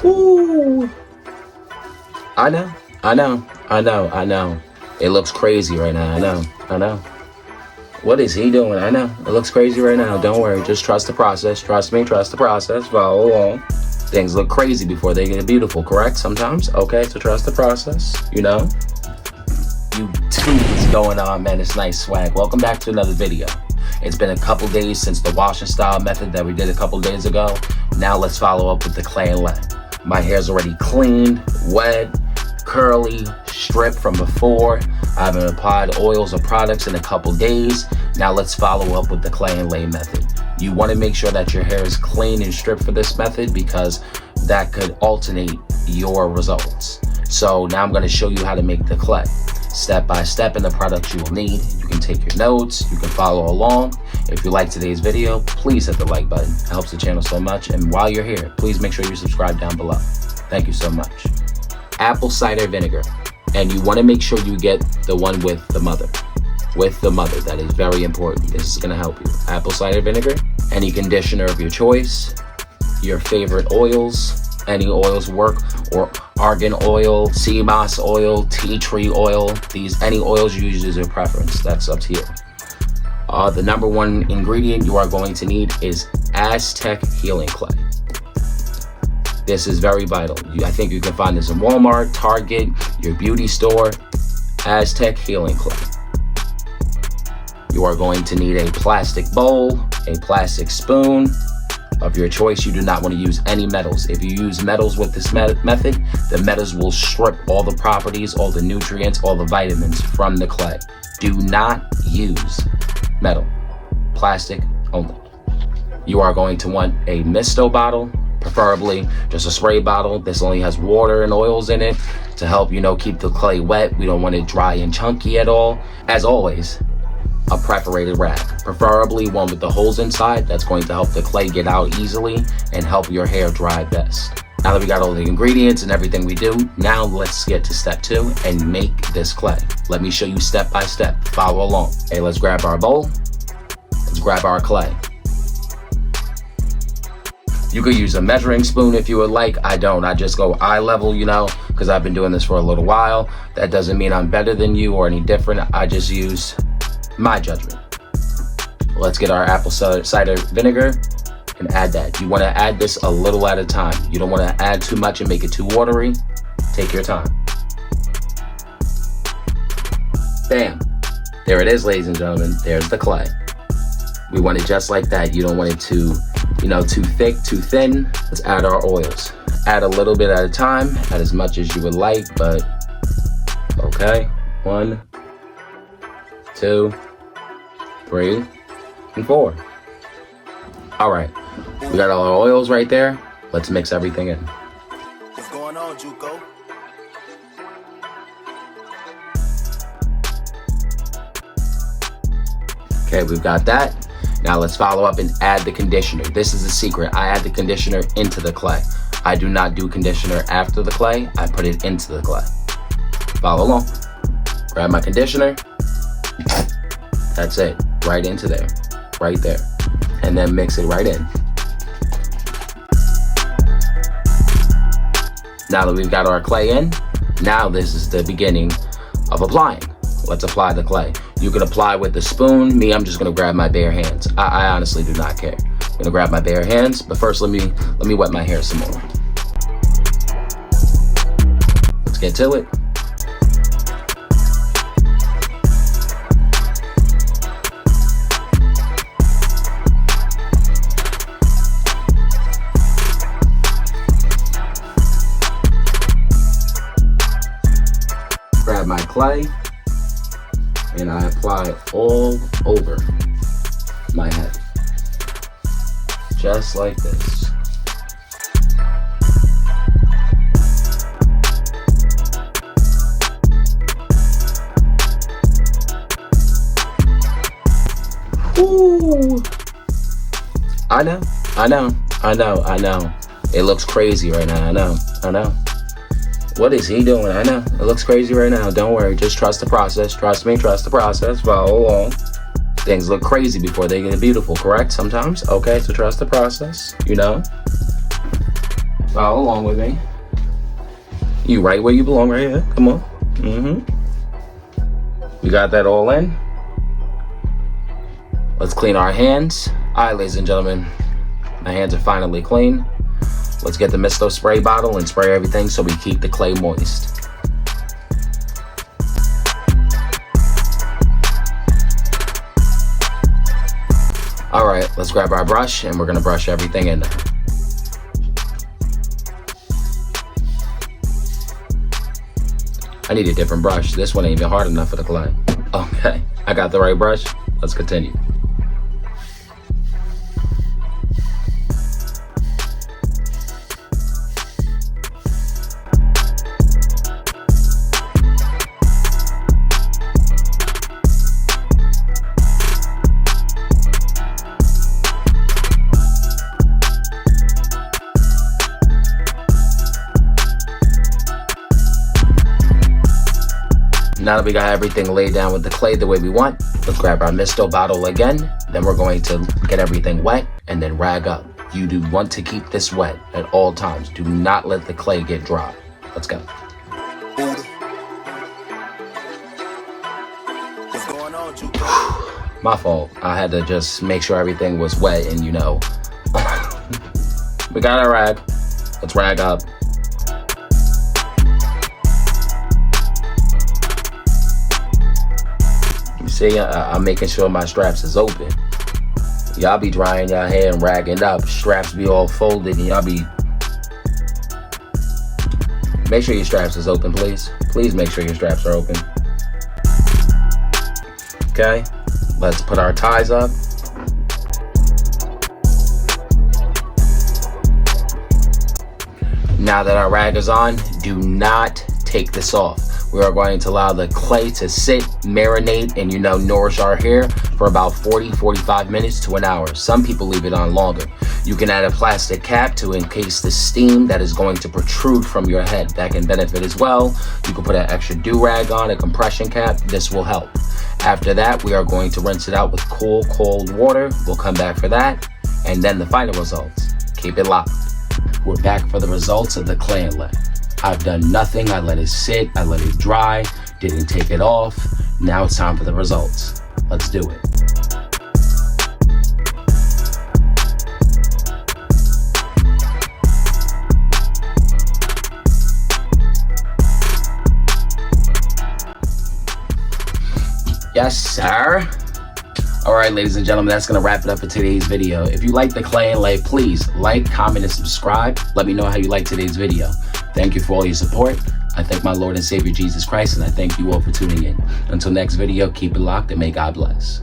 Ooh. I know. It looks crazy right now. I know. What is he doing? I know. It looks crazy right now. Don't worry. Just trust the process. Trust me. Trust the process. Follow along. Things look crazy before they get beautiful, correct? Sometimes. Okay, so trust the process. What's going on, man? It's nice swag. Welcome back to another video. It's been a couple days since the wash and style method that we did a couple days ago. Now let's follow up with the clay and lay. My hair's already cleaned, wet, curly, stripped from before. I haven't applied oils or products in a couple days. Now let's follow up with the clay and lay method. You want to make sure that your hair is clean and stripped for this method because that could alternate your results. So now I'm going to show you how to make the clay. Step by step in the products you will need. You can take your notes, you can follow along. If you like today's video, please hit the like button. It helps the channel so much. And while you're here, please make sure you subscribe down below. Thank you so much. Apple cider vinegar. And you want to make sure you get the one with the mother. That is very important. This is going to help you. Apple cider vinegar, any conditioner of your choice, your favorite oils, any oils work, or argan oil, sea moss oil, tea tree oil. Any oils you use is your preference. That's up to you. The number one ingredient you are going to need is Aztec healing clay. This is very vital. I think you can find this in Walmart, Target, your beauty store. Aztec healing clay. You are going to need a plastic bowl, a plastic spoon of your choice. You do not want to use any metals. If you use metals with this method, the metals will strip all the properties, all the nutrients, all the vitamins from the clay. Do not use metal. Plastic only. You are going to want a misto bottle, preferably just a spray bottle. This only has water and oils in it to help, keep the clay wet. We don't want it dry and chunky at all. As always, a perforated rag, preferably one with the holes inside. That's going to help the clay get out easily and help your hair dry best. Now that we got all the ingredients and everything we do, now let's get to step 2 and make this clay. Let me show you step by step. Follow along. Okay, let's grab our bowl. Let's grab our clay. You could use a measuring spoon if you would like. I don't. I just go eye level, because I've been doing this for a little while. That doesn't mean I'm better than you or any different. I just use my judgment. Let's get our apple cider vinegar and add that. You want to add this a little at a time. You don't want to add too much and make it too watery. Take your time. Bam. There it is, ladies and gentlemen. There's the clay. We want it just like that. You don't want it too thick, too thin. Let's add our oils. Add a little bit at a time. Add as much as you would like, but okay. 1, 2, 3, and 4. All right, we got all our oils right there. Let's mix everything in. What's going on, Juco? Okay, we've got that. Now let's follow up and add the conditioner. This is the secret. I add the conditioner into the clay. I do not do conditioner after the clay. I put it into the clay. Follow along. Grab my conditioner. That's it. Right into there. Right there. And then mix it right in. Now that we've got our clay in, now this is the beginning of applying. Let's apply the clay. You can apply with a spoon. Me, I'm just gonna grab my bare hands. I honestly do not care. I'm gonna grab my bare hands, but first let me wet my hair some more. Let's get to it. Grab my clay and I apply it all over my head, just like this. Ooh. I know. It looks crazy right now. I know. What is he doing? I know. It looks crazy right now. Don't worry. Just trust the process. Trust me. Trust the process. Follow along. Things look crazy before they get beautiful, correct? Sometimes. Okay, so trust the process. Follow along with me. You right where you belong, right here. Come on. We got that all in. Let's clean our hands. All right, ladies and gentlemen, my hands are finally clean. Let's get the misto spray bottle and spray everything so we keep the clay moist. All right, let's grab our brush and we're gonna brush everything in there. I need a different brush. This one ain't even hard enough for the clay. Okay, I got the right brush. Let's continue. Now that we got everything laid down with the clay the way we want, let's grab our misto bottle again. Then we're going to get everything wet and then rag up. You do want to keep this wet at all times. Do not let the clay get dry. Let's go. What's going on, Juco? My fault. I had to just make sure everything was wet and we got our rag. Let's rag up. See, I'm making sure my straps is open. Y'all be drying y'all hair and ragging up. Straps be all folded and y'all be... Make sure your straps is open, please. Please make sure your straps are open. Okay, let's put our ties up. Now that our rag is on, do not take this off. We are going to allow the clay to sit, marinate, and nourish our hair for about 40-45 minutes to an hour. Some people leave it on longer. You can add a plastic cap to encase the steam that is going to protrude from your head. That can benefit as well. You can put an extra do-rag on, a compression cap. This will help. After that, we are going to rinse it out with cool, cold water. We'll come back for that. And then the final results. Keep it locked. We're back for the results of the clay inlet. I've done nothing. I let it sit. I let it dry. Didn't take it off. Now it's time for the results. Let's do it. Yes, sir. All right, ladies and gentlemen, that's going to wrap it up for today's video. If you like the clay inlay, please like, comment, and subscribe. Let me know how you like today's video. Thank you for all your support. I thank my Lord and Savior Jesus Christ, and I thank you all for tuning in. Until next video, keep it locked and may God bless.